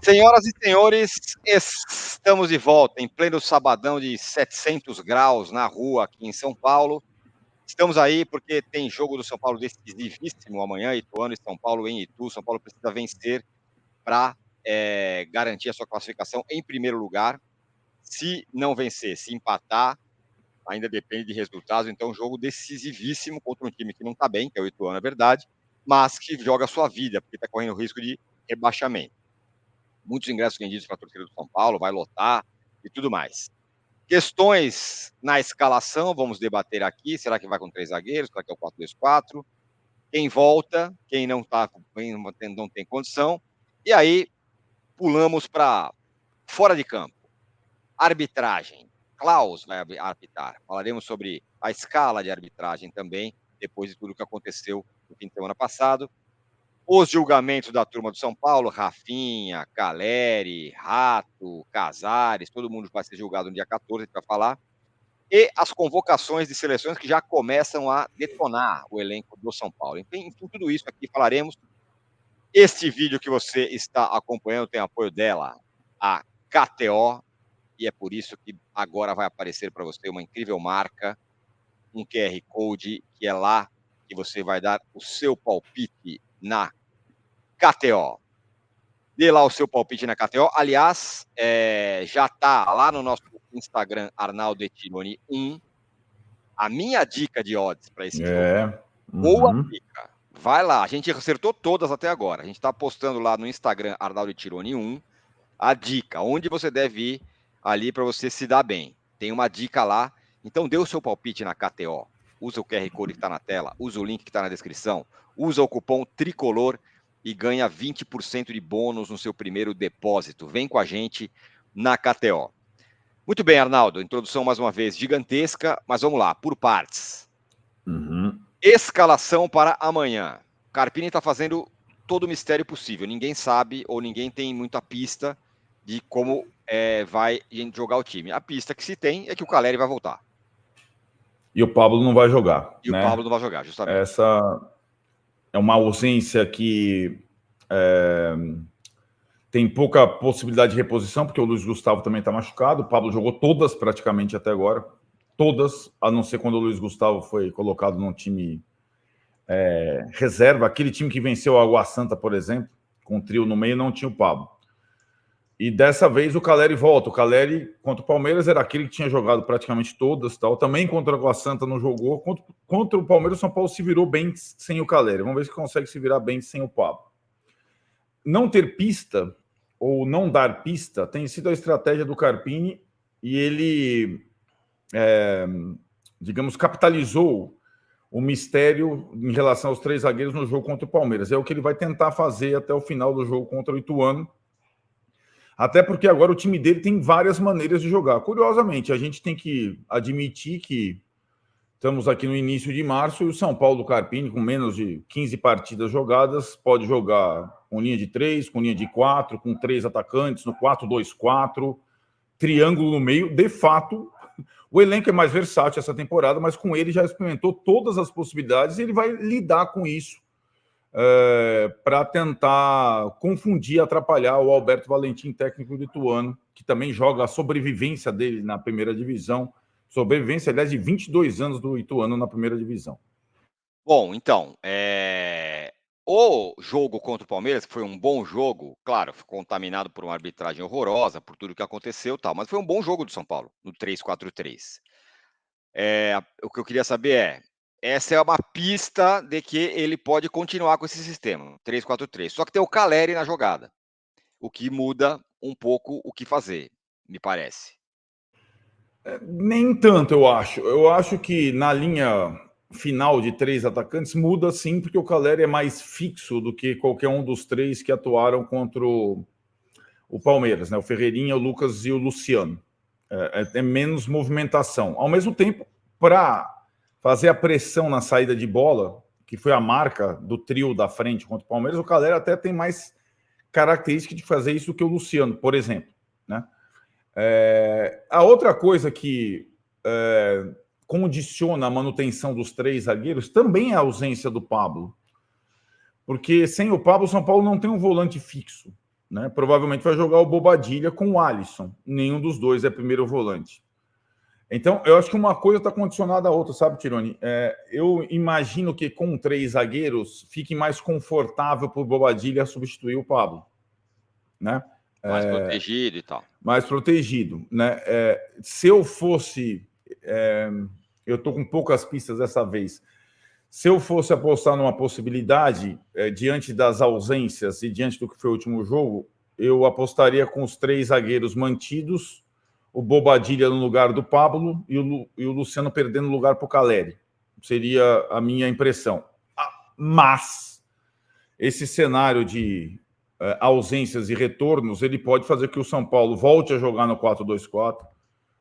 Senhoras e senhores, estamos de volta em pleno sabadão de 700 graus na rua aqui em São Paulo. Estamos aí porque tem jogo do São Paulo decisivíssimo amanhã, Ituano e São Paulo em Itu. São Paulo precisa vencer para garantir a sua classificação em primeiro lugar. Se não vencer, se empatar, ainda depende de resultados. Então, jogo decisivíssimo contra um time que não está bem, que é o Ituano, é verdade, mas que joga a sua vida, porque está correndo risco de rebaixamento. Muitos ingressos vendidos para a torcida do São Paulo, vai lotar e tudo mais. Questões na escalação, vamos debater aqui. Será que vai com 3 zagueiros? Será que é o 4-2-4? Quem volta? Quem não tem condição? E aí, pulamos para fora de campo. Arbitragem. Klaus vai arbitrar. Falaremos sobre a escala de arbitragem também, depois de tudo que aconteceu no fim de semana passado. Os julgamentos da turma do São Paulo, Rafinha, Caleri, Rato, Casares, todo mundo vai ser julgado no dia 14, a gente vai falar. E as convocações de seleções que já começam a detonar o elenco do São Paulo. Enfim, tudo isso aqui falaremos. Este vídeo que você está acompanhando tem apoio dela, a KTO, e é por isso que agora vai aparecer para você uma incrível marca, um QR Code, que é lá que você vai dar o seu palpite na KTO. Dê lá o seu palpite na KTO. Aliás, já está lá no nosso Instagram, Arnaldo Etironi 1, a minha dica de odds para esse jogo. Boa dica. Vai lá. A gente acertou todas até agora. A gente está postando lá no Instagram, Arnaldo Etironi 1, a dica, onde você deve ir ali para você se dar bem. Tem uma dica lá. Então, dê o seu palpite na KTO. Usa o QR Code que está na tela, usa o link que está na descrição, usa o cupom TRICOLOR e ganha 20% de bônus no seu primeiro depósito. Vem com a gente na KTO. Muito bem, Arnaldo. Introdução mais uma vez gigantesca, mas vamos lá, por partes. Escalação para amanhã. Carpini está fazendo todo o mistério possível. Ninguém sabe ou ninguém tem muita pista de como vai jogar o time. A pista que se tem é que o Caleri vai voltar. E o Pablo não vai jogar. E o Pablo não vai jogar, justamente. Essa é uma ausência que tem pouca possibilidade de reposição, porque o Luiz Gustavo também está machucado. O Pablo jogou todas praticamente até agora. Todas, a não ser quando o Luiz Gustavo foi colocado num time reserva. Aquele time que venceu o Água Santa, por exemplo, com o trio no meio, não tinha o Pablo. E dessa vez o Caleri volta. O Caleri contra o Palmeiras era aquele que tinha jogado praticamente todas, tal. Também contra o Água Santa não jogou. Contra o Palmeiras, o São Paulo se virou bem sem o Caleri. Vamos ver se consegue se virar bem sem o Pablo. Não ter pista ou não dar pista tem sido a estratégia do Carpini, e ele, digamos, capitalizou o mistério em relação aos 3 zagueiros no jogo contra o Palmeiras. É o que ele vai tentar fazer até o final do jogo contra o Ituano. Até porque agora o time dele tem várias maneiras de jogar. Curiosamente, a gente tem que admitir que estamos aqui no início de março e o São Paulo do Carpini, com menos de 15 partidas jogadas, pode jogar com linha de 3, com linha de 4, com 3 atacantes, no 4-2-4, triângulo no meio. De fato, o elenco é mais versátil essa temporada, mas com ele já experimentou todas as possibilidades e ele vai lidar com isso para tentar confundir, atrapalhar o Alberto Valentim, técnico do Ituano, que também joga a sobrevivência dele na primeira divisão. Sobrevivência, aliás, de 22 anos do Ituano na primeira divisão. Bom, então, o jogo contra o Palmeiras, que foi um bom jogo, claro, ficou contaminado por uma arbitragem horrorosa, por tudo que aconteceu, tal, mas foi um bom jogo do São Paulo, no 3-4-3. O que eu queria saber essa é uma pista de que ele pode continuar com esse sistema, 3-4-3. Só que tem o Caleri na jogada, o que muda um pouco o que fazer, me parece. Nem tanto, eu acho. Eu acho que na linha final de 3 atacantes muda sim, porque o Caleri é mais fixo do que qualquer um dos 3 que atuaram contra o Palmeiras, né? O Ferreirinha, o Lucas e o Luciano. É menos movimentação. Ao mesmo tempo, para fazer a pressão na saída de bola, que foi a marca do trio da frente contra o Palmeiras, o Caleri até tem mais característica de fazer isso do que o Luciano, por exemplo, né? A outra coisa que condiciona a manutenção dos 3 zagueiros também é a ausência do Pablo. Porque sem o Pablo, o São Paulo não tem um volante fixo. né? Provavelmente vai jogar o Bobadilla com o Alisson. Nenhum dos dois é primeiro volante. Então, eu acho que uma coisa está condicionada à outra, sabe, Tironi? Eu imagino que com 3 zagueiros fique mais confortável para o Bobadilla substituir o Pablo, né? Mais protegido e tal. Mais protegido, né? Se eu fosse... eu estou com poucas pistas dessa vez. Se eu fosse apostar numa possibilidade, diante das ausências e diante do que foi o último jogo, eu apostaria com os 3 zagueiros mantidos, o Bobadilla no lugar do Pablo e o Luciano perdendo lugar para o Caleri. Seria a minha impressão. Mas esse cenário de ausências e retornos, ele pode fazer que o São Paulo volte a jogar no 4-2-4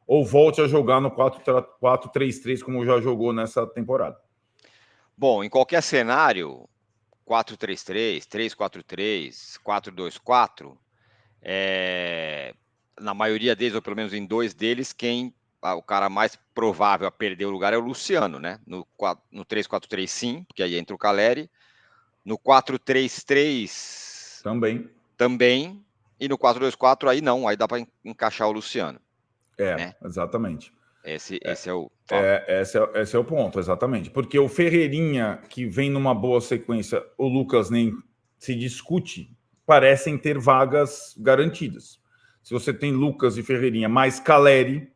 ou volte a jogar no 4-3-3, como já jogou nessa temporada. Bom, em qualquer cenário, 4-3-3, 3-4-3, 4-2-4, na maioria deles, ou pelo menos em 2 deles, o cara mais provável a perder o lugar é o Luciano, né? No 3-4-3, sim, porque aí entra o Caleri. No 4-3-3... Também. E no 4-2-4, aí não, aí dá para encaixar o Luciano. Né? Exatamente. Esse é o... Esse é o ponto, exatamente. Porque o Ferreirinha, que vem numa boa sequência, o Lucas nem se discute, parecem ter vagas garantidas. Se você tem Lucas e Ferreirinha mais Caleri,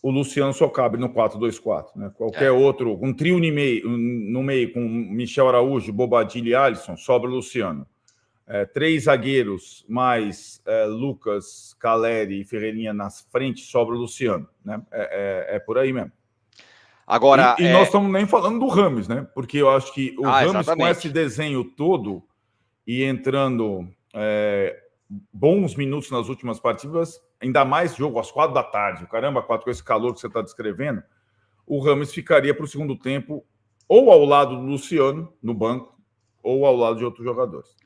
o Luciano só cabe no 4-2-4. Né? Qualquer outro, um trio no meio com Michel Araújo, Bobadilla e Alisson, sobra o Luciano. 3 zagueiros mais Lucas, Caleri e Ferreirinha nas frentes, sobra o Luciano. Né? Por aí mesmo. Agora, e nós estamos nem falando do Rames, né? Porque eu acho que o Rames, exatamente, com esse desenho todo e entrando bons minutos nas últimas partidas, ainda mais jogo às 4 da tarde, caramba, 4 com esse calor que você está descrevendo, o Rames ficaria para o segundo tempo ou ao lado do Luciano, no banco, ou ao lado de outros jogadores.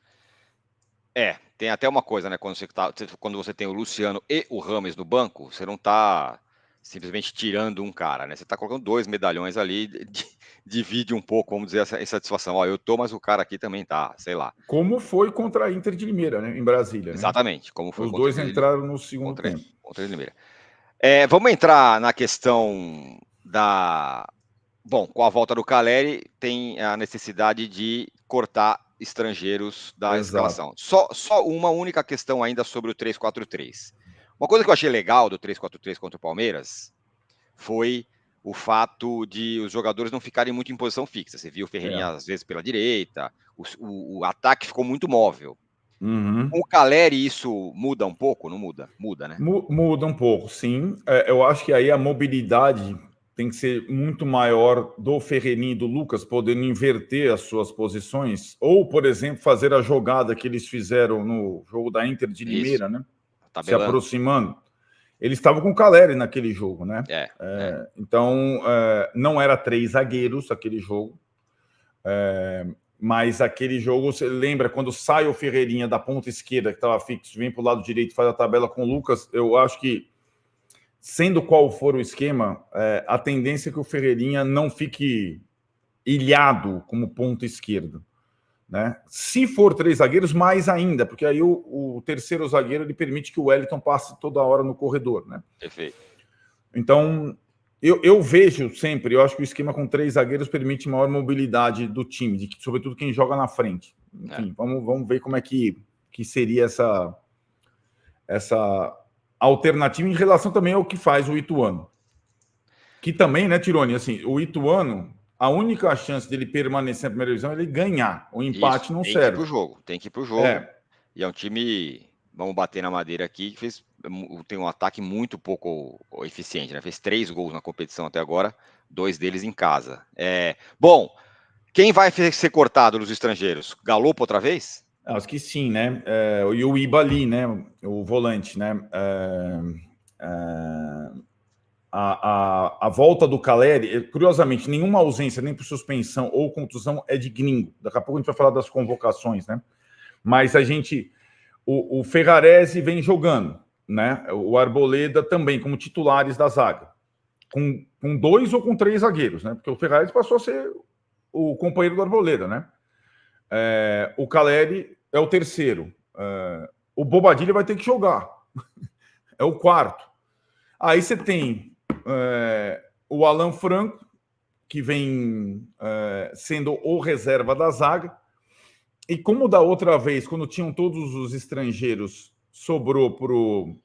Tem até uma coisa, né? Quando você tem o Luciano e o Rames no banco, você não está simplesmente tirando um cara, né? Você está colocando 2 medalhões ali, divide um pouco, vamos dizer, essa satisfação. Ó, eu tô, mas o cara aqui também tá, sei lá. Como foi contra a Inter de Limeira, né? Em Brasília. Exatamente. Né? Como foi os dois entraram no segundo tempo. Contra a Limeira. Vamos entrar na questão da... Bom, com a volta do Caleri, tem a necessidade de cortar estrangeiros da escalação. Só uma única questão ainda sobre o 3-4-3. Uma coisa que eu achei legal do 3-4-3 contra o Palmeiras foi o fato de os jogadores não ficarem muito em posição fixa. Você viu o Ferreirinha às vezes pela direita, o ataque ficou muito móvel. Uhum. Com o Caleri isso muda um pouco? Não muda? Muda, né? Muda um pouco, sim. Eu acho que aí a mobilidade tem que ser muito maior do Ferreirinha e do Lucas, podendo inverter as suas posições, ou, por exemplo, fazer a jogada que eles fizeram no jogo da Inter de Limeira, né? Se aproximando. Eles estavam com o Caleri naquele jogo, né? Então, não era 3 zagueiros aquele jogo, mas aquele jogo, você lembra, quando sai o Ferreirinha da ponta esquerda, que estava fixo, vem para o lado direito, faz a tabela com o Lucas, eu acho que, sendo qual for o esquema, a tendência é que o Ferreirinha não fique ilhado como ponta esquerdo. Né? Se for 3 zagueiros, mais ainda, porque aí o terceiro zagueiro ele permite que o Wellington passe toda hora no corredor. Né? Perfeito. Então, eu vejo sempre, eu acho que o esquema com 3 zagueiros permite maior mobilidade do time, sobretudo quem joga na frente. Enfim, vamos ver como é que seria essa alternativa em relação também ao que faz o Ituano. Que também, né, Tironi, assim, o Ituano, a única chance dele permanecer na primeira divisão é ele ganhar. O empate não serve. Tem que ir pro jogo. E é um time, vamos bater na madeira aqui, que tem um ataque muito pouco eficiente, né? Fez 3 gols na competição até agora, 2 deles em casa. Bom, quem vai ser cortado dos estrangeiros? Galopo outra vez? Acho que sim, né? E o Ibali, né? O volante, né? A volta do Caleri, curiosamente, nenhuma ausência, nem por suspensão ou contusão é de gringo. Daqui a pouco a gente vai falar das convocações, né? Mas o Ferrarese vem jogando, né? O Arboleda também, como titulares da zaga. Com 2 ou com 3 zagueiros, né? Porque o Ferrarese passou a ser o companheiro do Arboleda, né? O Caleri é o terceiro. o Bobadilha vai ter que jogar. É o quarto. Aí você tem o Alan Franco, que vem sendo o reserva da zaga. E como da outra vez, quando tinham todos os estrangeiros, sobrou para o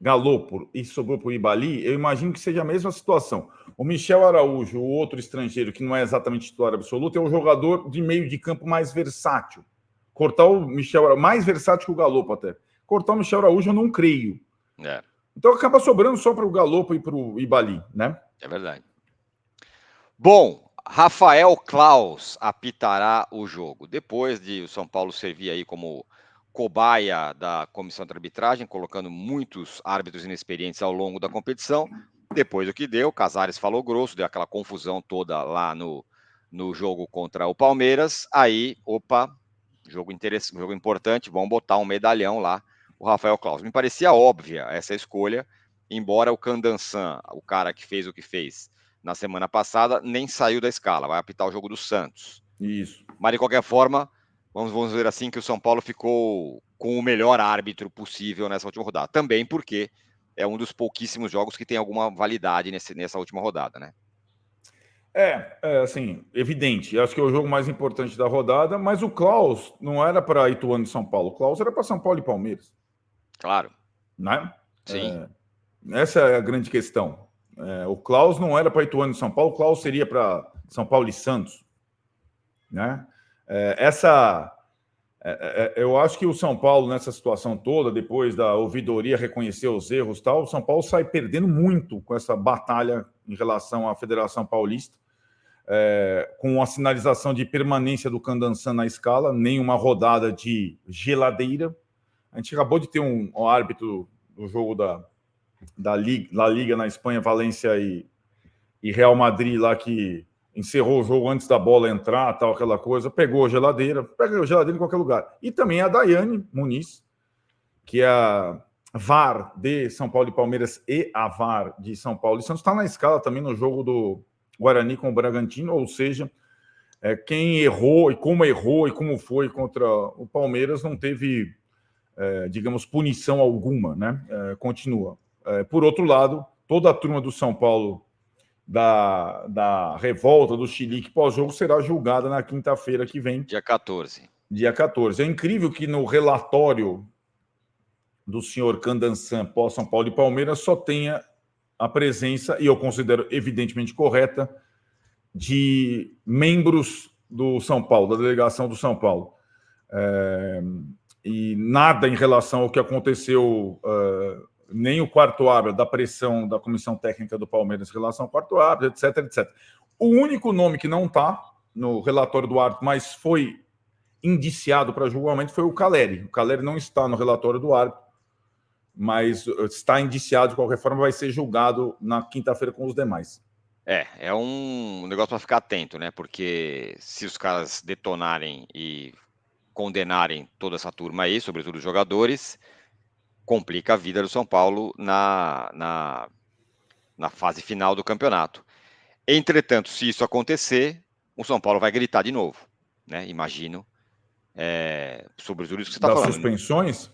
Galopo e sobrou para o Ibali, eu imagino que seja a mesma situação. O Michel Araújo, o outro estrangeiro, que não é exatamente titular absoluto, é o jogador de meio de campo mais versátil. Cortar o Michel Araújo, mais versátil que o Galopo até. Cortar o Michel Araújo eu não creio. Então acaba sobrando só para o Galopo e para o Ibali, né? É verdade. Bom, Rafael Claus apitará o jogo. Depois de o São Paulo servir aí como cobaia da comissão de arbitragem, colocando muitos árbitros inexperientes ao longo da competição. Depois do que deu, Casares falou grosso, deu aquela confusão toda lá no jogo contra o Palmeiras. Aí, jogo interessante, jogo importante, vamos botar um medalhão lá, o Rafael Claus. Me parecia óbvia essa escolha, embora o Candansan, o cara que fez o que fez na semana passada, nem saiu da escala, vai apitar o jogo do Santos. Isso. Mas, de qualquer forma, vamos dizer assim que o São Paulo ficou com o melhor árbitro possível nessa última rodada. Também porque é um dos pouquíssimos jogos que tem alguma validade nessa última rodada, né? Assim, evidente. Acho que é o jogo mais importante da rodada, mas o Claus não era para Ituano e São Paulo. O Claus era para São Paulo e Palmeiras. Claro. Né? Sim. Essa é a grande questão. O Claus não era para Ituano e São Paulo, o Claus seria para São Paulo e Santos. Né? Eu acho que o São Paulo, nessa situação toda, depois da ouvidoria reconhecer os erros e tal, o São Paulo sai perdendo muito com essa batalha em relação à Federação Paulista, com a sinalização de permanência do Candansan na escala, nem uma rodada de geladeira. A gente acabou de ter um árbitro do jogo da Liga na Espanha, Valência e Real Madrid lá, que encerrou o jogo antes da bola entrar, tal, aquela coisa, pegou geladeira em qualquer lugar. E também a Daiane Muniz, que é a VAR de São Paulo e Palmeiras e a VAR de São Paulo e Santos, está na escala também no jogo do Guarani com o Bragantino, ou seja, quem errou e como foi contra o Palmeiras não teve, digamos, punição alguma, né? Continua. Por outro lado, toda a turma do São Paulo da revolta do Chilique pós-jogo será julgada na quinta-feira que vem. Dia 14. Dia 14. É incrível que no relatório do senhor Candansan pós São Paulo e Palmeiras só tenha a presença, e eu considero evidentemente correta, de membros do São Paulo, da delegação do São Paulo. E nada em relação ao que aconteceu, nem o quarto árbitro, da pressão da comissão técnica do Palmeiras em relação ao quarto árbitro, etc, etc. O único nome que não está no relatório do árbitro, mas foi indiciado para julgamento, foi o Caleri. O Caleri não está no relatório do árbitro, mas está indiciado, de qualquer forma, vai ser julgado na quinta-feira com os demais. É um negócio para ficar atento, né? Porque se os caras detonarem e condenarem toda essa turma aí, sobretudo os jogadores, complica a vida do São Paulo na fase final do campeonato. Entretanto, se isso acontecer, o São Paulo vai gritar de novo, né? Imagino. Sobre tudo isso que você está falando. Das suspensões?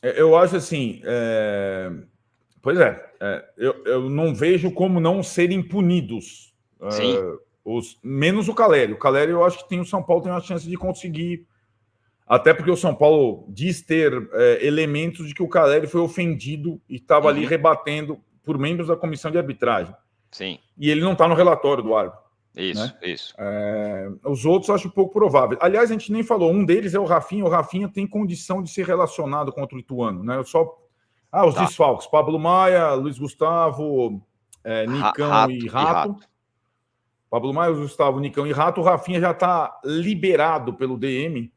Eu acho assim... Pois eu não vejo como não serem punidos. Menos o Caleri. O Caleri, eu acho que o São Paulo tem uma chance de conseguir... Até porque o São Paulo diz ter elementos de que o Caleri foi ofendido e estava ali rebatendo por membros da comissão de arbitragem. Sim. E ele não está no relatório do árbitro. Isso, né? Isso. Os outros eu acho pouco provável. Aliás, a gente nem falou. Um deles é o Rafinha. O Rafinha tem condição de ser relacionado contra o Ituano. Né? Os desfalques. Pablo Maia, Luiz Gustavo, Nicão e Rato. Pablo Maia, Luiz Gustavo, Nicão e Rato. O Rafinha já está liberado pelo DM.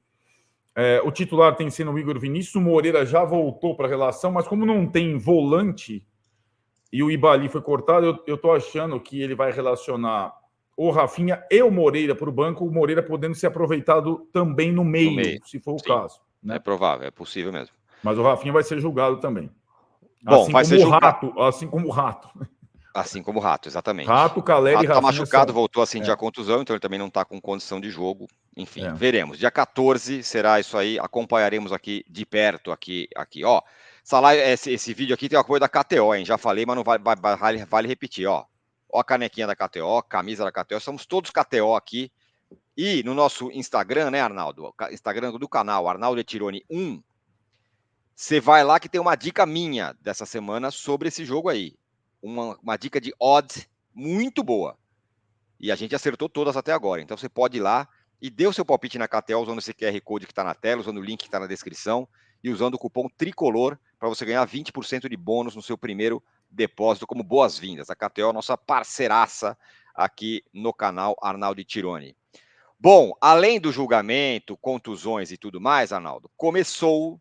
O titular tem sido o Igor Vinícius. O Moreira já voltou para a relação, mas como não tem volante e o Ibali foi cortado, eu estou achando que ele vai relacionar o Rafinha e o Moreira para o banco, o Moreira podendo ser aproveitado também no meio. Se for o caso. Né? É provável, é possível mesmo. Mas o Rafinha vai ser julgado também. Bom, Assim como o Rato. Assim como o Rato, exatamente. Rato, Caleri e Rafinha. Está machucado, voltou a sentir a contusão, então ele também não está com condição de jogo. Enfim, veremos. Dia 14 será isso aí. Acompanharemos aqui de perto, aqui. Ó, esse vídeo aqui tem o apoio da KTO, hein? Já falei, mas não vale repetir, ó. Ó a canequinha da KTO, camisa da KTO. Somos todos KTO aqui. E no nosso Instagram, né, Arnaldo? Instagram do canal, Arnaldo Tironi 1. Você vai lá que tem uma dica minha dessa semana sobre esse jogo aí. Uma dica de odds muito boa. E a gente acertou todas até agora. Então você pode ir lá e dê o seu palpite na KTO usando esse QR Code que está na tela, usando o link que está na descrição e usando o cupom TRICOLOR para você ganhar 20% de bônus no seu primeiro depósito como boas-vindas. A KTO é a nossa parceiraça aqui no canal Arnaldo Tironi. Bom, além do julgamento, contusões e tudo mais, Arnaldo, começou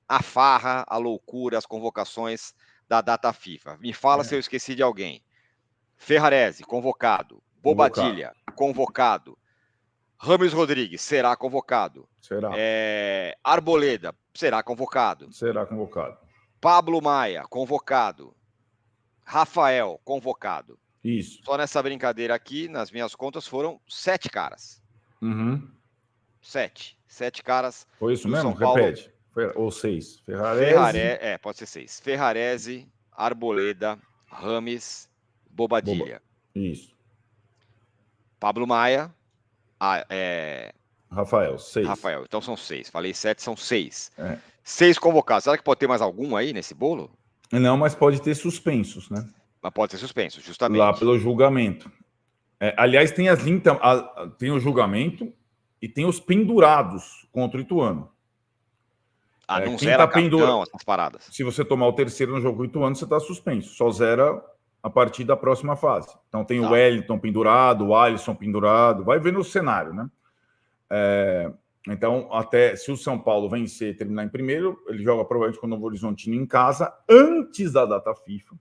a farra, a loucura, as convocações da data FIFA. Me fala se eu esqueci de alguém. Ferrarese, convocado. Bobadilha, convocado. Rames Rodrigues, será convocado. Será. Arboleda, será convocado. Será convocado. Pablo Maia, convocado. Rafael, convocado. Isso. Só nessa brincadeira aqui, nas minhas contas, foram 7 caras. Uhum. 7 caras. Foi isso mesmo? São Paulo. Repete. Ou 6. Ferrarese. Pode ser 6. Ferrarese, Arboleda, Rames, Bobadilha. Isso. Pablo Maia. Rafael, 6. Rafael, então são 6. Falei 7, são 6. 6 convocados. Será que pode ter mais algum aí nesse bolo? Não, mas pode ter suspensos, né? Mas pode ter suspensos, justamente. Lá pelo julgamento. Aliás, tem tem o julgamento e tem os pendurados contra o Ituano. Não zera cartão, essas paradas. Se você tomar o terceiro no jogo com o Ituano, você está suspenso. Só zera a partir da próxima fase. Então tem o Wellington pendurado, o Alisson pendurado. Vai ver no cenário, né? Então, até se o São Paulo vencer e terminar em primeiro, ele joga provavelmente com o Novo Horizontino em casa, antes da data FIFA,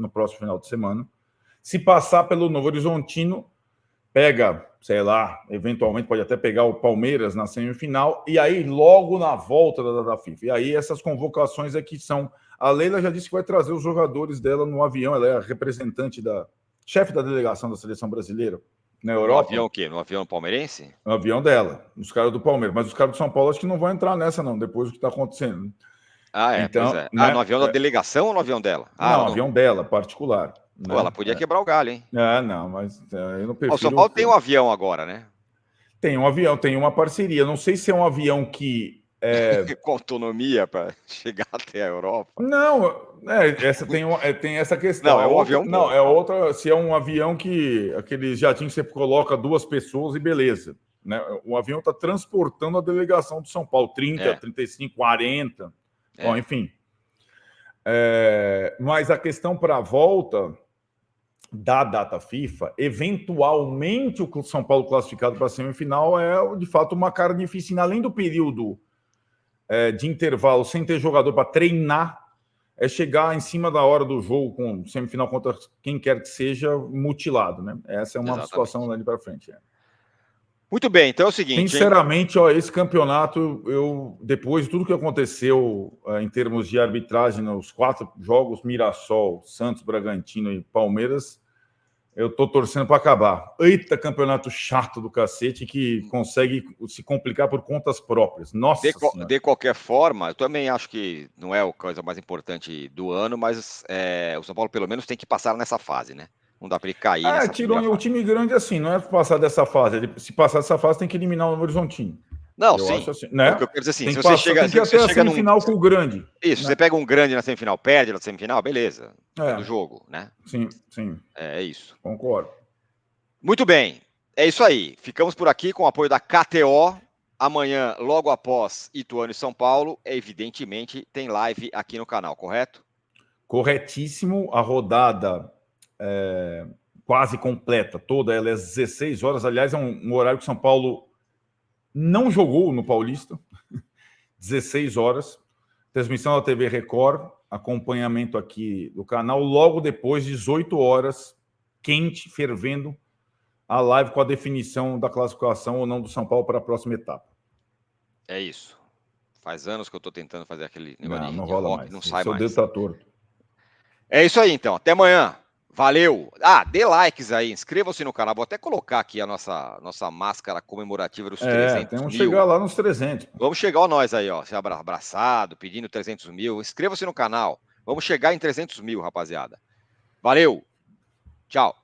no próximo final de semana. Se passar pelo Novo Horizontino, pega, sei lá, eventualmente pode até pegar o Palmeiras na semifinal, e aí logo na volta da data FIFA. E aí essas convocações aqui são... A Leila já disse que vai trazer os jogadores dela no avião, ela é a representante chefe da delegação da seleção brasileira na Europa. No avião o quê? No avião palmeirense? No avião dela, os caras do Palmeiras. Mas os caras do São Paulo acho que não vão entrar nessa, não, depois do que está acontecendo. Então, pois é. Né? No avião da delegação ou no avião dela? Não, no avião dela, particular. Pô, ela podia quebrar o galho, hein? Não, mas eu não prefiro... O São Paulo tem um avião agora, né? Tem um avião, tem uma parceria. Não sei se é um avião que... Com autonomia para chegar até a Europa? Não, tem essa questão. Não, é um avião. Não, é outra. Se é um avião que aqueles jatinhos que você coloca 2 pessoas e beleza. Né? O avião está transportando a delegação do São Paulo, 30, 35, 40. Bom, enfim. Mas a questão para a volta da data FIFA, eventualmente o São Paulo classificado para a semifinal é, de fato, uma cara difícil. Além do período de intervalo sem ter jogador para treinar, é chegar em cima da hora do jogo com semifinal contra quem quer que seja mutilado, né? Essa é uma situação dali para frente. Muito bem, então é o seguinte... Sinceramente, esse campeonato, depois de tudo que aconteceu em termos de arbitragem nos 4 jogos, Mirassol, Santos, Bragantino e Palmeiras, eu tô torcendo para acabar. Eita, campeonato chato do cacete que consegue se complicar por contas próprias. Nossa Senhora. De qualquer forma, eu também acho que não é a coisa mais importante do ano, mas o São Paulo pelo menos tem que passar nessa fase, né? Não dá para ele cair nessa Tironi, o time grande assim, não é passar dessa fase. Se passar dessa fase, tem que eliminar o Novo Horizontino. Não, sim. Acho assim, né? O que eu quero dizer assim, tem se que você passar, chega... Tem que até a semifinal com o grande. Isso, né? Você pega um grande na semifinal, perde na semifinal, beleza. Do jogo, né? Sim. É isso. Concordo. Muito bem, é isso aí. Ficamos por aqui com o apoio da KTO. Amanhã, logo após Ituano e São Paulo, evidentemente tem live aqui no canal, correto? Corretíssimo. A rodada quase completa, toda ela é às 16 horas. Aliás, é um horário que São Paulo não jogou no Paulista. 16 horas. Transmissão da TV Record, acompanhamento aqui do canal. Logo depois, 18 horas, quente, fervendo, a live com a definição da classificação ou não do São Paulo para a próxima etapa. É isso. Faz anos que eu estou tentando fazer aquele negócio não rola rock, mais. não sai Seu mais. dedo tá torto. É isso aí, então. Até amanhã. Valeu! Dê likes aí, inscreva-se no canal. Vou até colocar aqui a nossa máscara comemorativa dos 300 Temos que mil. chegar lá nos 300. Vamos chegar a nós aí, ó, se abraçado, pedindo 300 mil. Inscreva-se no canal. Vamos chegar em 300 mil, rapaziada. Valeu! Tchau!